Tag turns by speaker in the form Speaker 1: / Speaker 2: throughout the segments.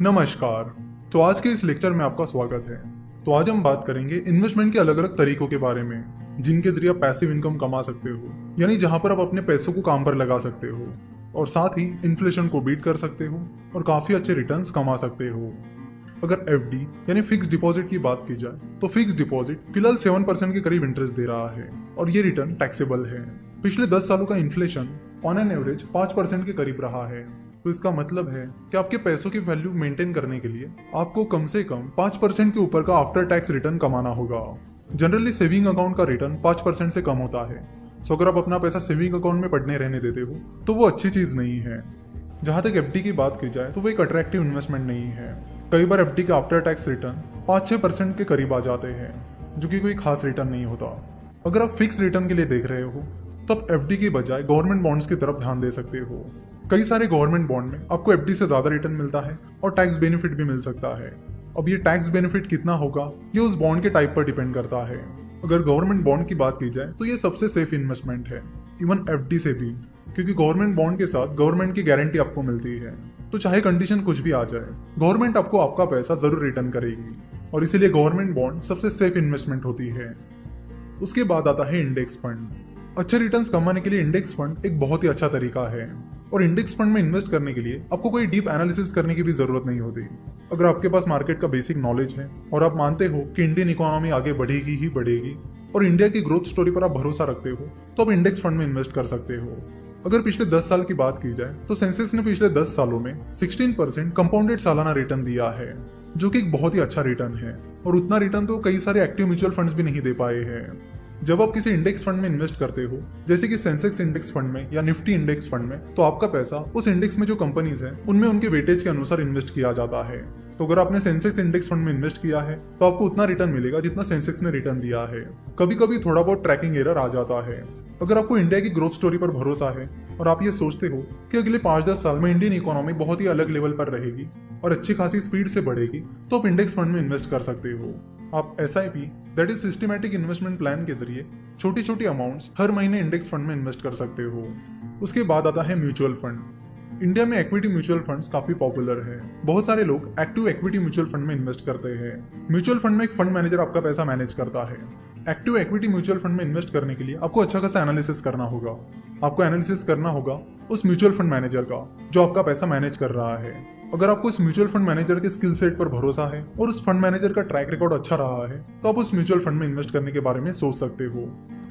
Speaker 1: नमस्कार। तो आज के इस लेक्चर में आपका स्वागत है। तो आज हम बात करेंगे इन्वेस्टमेंट के अलग अलग तरीकों के बारे में जिनके जरिए आप पैसिव इनकम कमा सकते हो, यानी जहां पर आप अपने पैसों को काम पर लगा सकते हो और साथ ही इन्फ्लेशन को बीट कर सकते हो और काफी अच्छे रिटर्न्स कमा सकते हो। अगर एफडी यानी फिक्स डिपॉजिट की बात की जाए तो फिक्स डिपॉजिट फिलहाल 7% के करीब इंटरेस्ट दे रहा है और ये रिटर्न टैक्सेबल है। पिछले 10 सालों का इन्फ्लेशन ऑन एन एवरेज 5% के करीब रहा है। तो इसका मतलब है कि आपके पैसों की वैल्यू मेंटेन करने के लिए आपको कम से कम 5% के ऊपर का आफ्टर टैक्स रिटर्न कमाना होगा। जनरली सेविंग अकाउंट का रिटर्न 5% से कम होता है। सो अगर आप अपना पैसा सेविंग अकाउंट में पड़ने रहने देते हो तो वो अच्छी चीज नहीं है। जहां तक एफडी की बात की जाए तो वो एक अट्रैक्टिव इन्वेस्टमेंट नहीं है। कई बार एफडी के आफ्टर टैक्स रिटर्न 5-6% के करीब आ जाते हैं, जो कि कोई खास रिटर्न नहीं होता। अगर आप फिक्स रिटर्न के लिए देख रहे हो तो आप एफडी की बजाय गवर्नमेंट बॉन्ड्स की तरफ ध्यान दे सकते हो। कई सारे गवर्नमेंट बॉन्ड में आपको एफडी से ज्यादा रिटर्न मिलता है और टैक्स बेनिफिट भी मिल सकता है। अब ये टैक्स बेनिफिट कितना होगा ये उस बॉन्ड के टाइप पर डिपेंड करता है। अगर गवर्नमेंट बॉन्ड की बात की जाए तो ये सबसे सेफ इन्वेस्टमेंट है, इवन एफडी से भी, क्योंकि गवर्नमेंट बॉन्ड के साथ गवर्नमेंट की गारंटी आपको मिलती है। तो चाहे कंडीशन कुछ भी आ जाए, गवर्नमेंट आपको आपका पैसा जरूर रिटर्न करेगी और इसीलिए गवर्नमेंट बॉन्ड सबसे सेफ इन्वेस्टमेंट होती है। उसके बाद आता है इंडेक्स फंड। अच्छे रिटर्न्स कमाने के लिए इंडेक्स फंड एक बहुत ही अच्छा तरीका है और इंडेक्स फंड में इन्वेस्ट करने के लिए आपको कोई डीप एनालिसिस करने की भी जरूरत नहीं होती। अगर आपके पास मार्केट का बेसिक नॉलेज है और आप मानते हो कि इंडियन इकोनॉमी आगे बढ़ेगी ही बढ़ेगी और इंडिया की ग्रोथ स्टोरी पर आप भरोसा रखते हो तो आप इंडेक्स फंड में इन्वेस्ट कर सकते हो। अगर पिछले 10 साल की बात की जाए तो सेंसेक्स ने पिछले 10 सालों में 16% कंपाउंडेड सालाना रिटर्न दिया है, जो कि एक बहुत ही अच्छा रिटर्न है और उतना रिटर्न तो कई सारे एक्टिव म्यूचुअल फंड्स भी नहीं दे पाए हैं। जब आप किसी इंडेक्स फंड में इन्वेस्ट करते हो, जैसे कि सेंसेक्स इंडेक्स फंड में या निफ्टी इंडेक्स फंड में, तो आपका पैसा उस इंडेक्स में जो कंपनीज हैं उनमें उनके वेटेज के अनुसार इन्वेस्ट किया जाता है। तो अगर आपने सेंसेक्स इंडेक्स फंड में इन्वेस्ट किया है तो आपको उतना रिटर्न मिलेगा जितना सेंसेक्स ने रिटर्न दिया है। कभी कभी थोड़ा बहुत ट्रैकिंग एरर आ जाता है। अगर आपको इंडिया की ग्रोथ स्टोरी पर भरोसा है और आप ये सोचते हो कि अगले 5-10 साल में इंडियन इकोनॉमी बहुत ही अलग लेवल पर रहेगी और अच्छी खासी स्पीड से बढ़ेगी, तो आप इंडेक्स फंड में इन्वेस्ट कर सकते हो। आप SIP that is systematic investment plan के जरिए छोटी छोटी अमाउंट्स हर महीने इंडेक्स फंड में इन्वेस्ट कर सकते हो। उसके बाद आता है म्यूचुअल फंड। इंडिया में इक्विटी म्यूचुअल फंड्स काफी पॉपुलर है। बहुत सारे लोग एक्टिव इक्विटी म्यूचुअल फंड में इन्वेस्ट करते हैं। म्यूचुअल फंड में एक फंड मैनेजर आपका पैसा मैनेज करता है। एक्टिव इक्विटी म्यूचुअल फंड में इन्वेस्ट करने के लिए आपको अच्छा खासा एनालिसिस करना होगा। आपको एनालिसिस करना होगा उस म्यूचुअल फंड मैनेजर का जो आपका पैसा मैनेज कर रहा है। अगर आपको उस म्यूचुअल फंड मैनेजर के स्किल सेट पर भरोसा है और उस फंड मैनेजर का ट्रैक रिकॉर्ड अच्छा रहा है तो आप उस म्यूचुअल फंड में इन्वेस्ट करने के बारे में सोच सकते हो।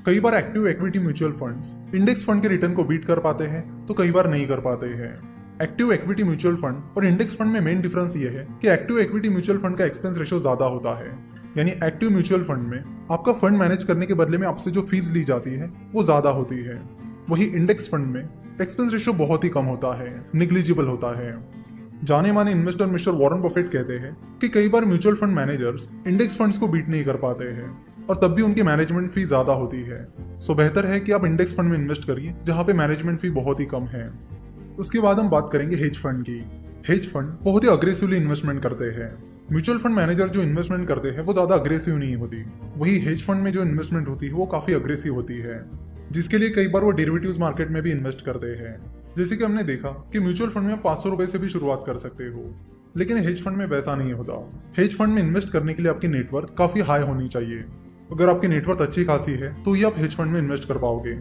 Speaker 1: कई बार active equity mutual funds index fund के रिटर्न को बीट कर पाते हैं तो कई बार नहीं कर पाते हैं। एक्टिव इक्विटी म्यूचुअल फंड और इंडेक्स फंड में मेन डिफरेंस ये है कि एक्टिव इक्विटी म्यूचुअल फंड का एक्सपेंस रेशियो ज्यादा होता है, यानी एक्टिव म्यूचुअल फंड में आपका फंड मैनेज करने के बदले में आपसे जो फीस ली जाती है वो ज्यादा होती है। वही इंडेक्स फंड में एक्सपेंस रेशियो बहुत ही कम होता है, निग्लिजिबल होता है। जाने माने इन्वेस्टर मिस्टर वॉरेन बफेट कहते हैं कि कई बार mutual fund managers index funds को बीट नहीं कर पाते हैं और तब भी उनकी मैनेजमेंट फी ज्यादा होती है। सो बेहतर है कि आप इंडेक्स फंड में इन्वेस्ट करिए जहां पे मैनेजमेंट फी बहुत ही कम है। उसके बाद हम बात करेंगे हेज फंड की। हेज फंड बहुत ही अग्रेसिवली इन्वेस्टमेंट करते हैं। म्यूचुअल फंड मैनेजर जो इन्वेस्टमेंट करते हैं वो ज्यादा अग्रेसिव नहीं होती, वही हेज फंड में जो इन्वेस्टमेंट होती है वो काफी अग्रेसिव होती है, जिसके लिए कई बार वो डेरिवेटिव्स मार्केट में भी इन्वेस्ट करते हैं। जैसे कि हमने देखा कि म्यूचुअल फंड में 500 रुपए से भी शुरुआत कर सकते हो, लेकिन हेज फंड में वैसा नहीं होता। हेज फंड में इन्वेस्ट करने के लिए आपकी नेटवर्थ काफी हाई होनी चाहिए। अगर आपकी नेटवर्थ अच्छी खासी है तो ही आप हेज फंड में इन्वेस्ट कर पाओगे।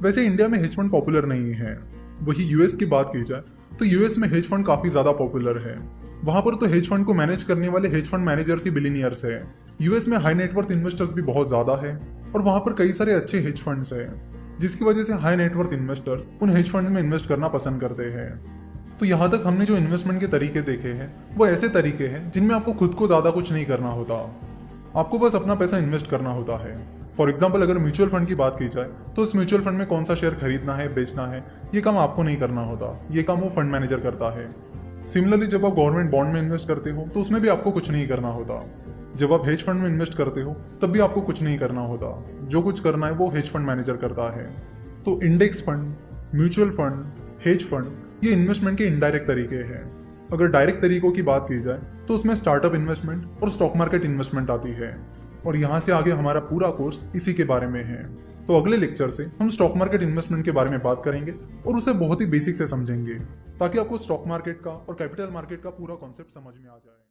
Speaker 1: वैसे इंडिया में हेज फंड पॉपुलर नहीं है। वही यूएस की बात की जाए तो यूएस में हेज फंड काफी ज्यादा पॉपुलर है। वहां पर तो हेज फंड को मैनेज करने वाले हेज फंड मैनेजर्स ही बिलियनियर्स है। यूएस में हाई नेटवर्थ इन्वेस्टर्स भी बहुत ज्यादा है और वहां पर कई सारे अच्छे हेज फंड्स है, जिसकी वजह से हाई नेटवर्थ इन्वेस्टर्स उन हेज फंड में इन्वेस्ट करना पसंद करते हैं। तो यहाँ तक हमने जो इन्वेस्टमेंट के तरीके देखे हैं वो ऐसे तरीके हैं जिनमें आपको खुद को ज्यादा कुछ नहीं करना होता, आपको बस अपना पैसा इन्वेस्ट करना होता है। फॉर एग्जाम्पल अगर म्यूचुअल फंड की बात की जाए तो उस म्यूचुअल फंड में कौन सा शेयर खरीदना है बेचना है ये काम आपको नहीं करना होता, ये काम वो फंड मैनेजर करता है। सिमिलरली जब आप गवर्नमेंट बॉन्ड में इन्वेस्ट करते हो तो उसमें भी आपको कुछ नहीं करना होता। जब आप हेज फंड में इन्वेस्ट करते हो तब भी आपको कुछ नहीं करना होता, जो कुछ करना है वो हेज फंड मैनेजर करता है। तो index fund, mutual fund, hedge fund ये इन्वेस्टमेंट के इनडायरेक्ट तरीके हैं। अगर डायरेक्ट तरीकों की बात की जाए तो उसमें स्टार्टअप इन्वेस्टमेंट और स्टॉक मार्केट इन्वेस्टमेंट आती है और यहाँ से आगे हमारा पूरा कोर्स इसी के बारे में है। तो अगले लेक्चर से हम स्टॉक मार्केट इन्वेस्टमेंट के बारे में बात करेंगे और उसे बहुत ही बेसिक से समझेंगे ताकि आपको स्टॉक मार्केट का और कैपिटल मार्केट का पूरा कॉन्सेप्ट समझ में आ जाए।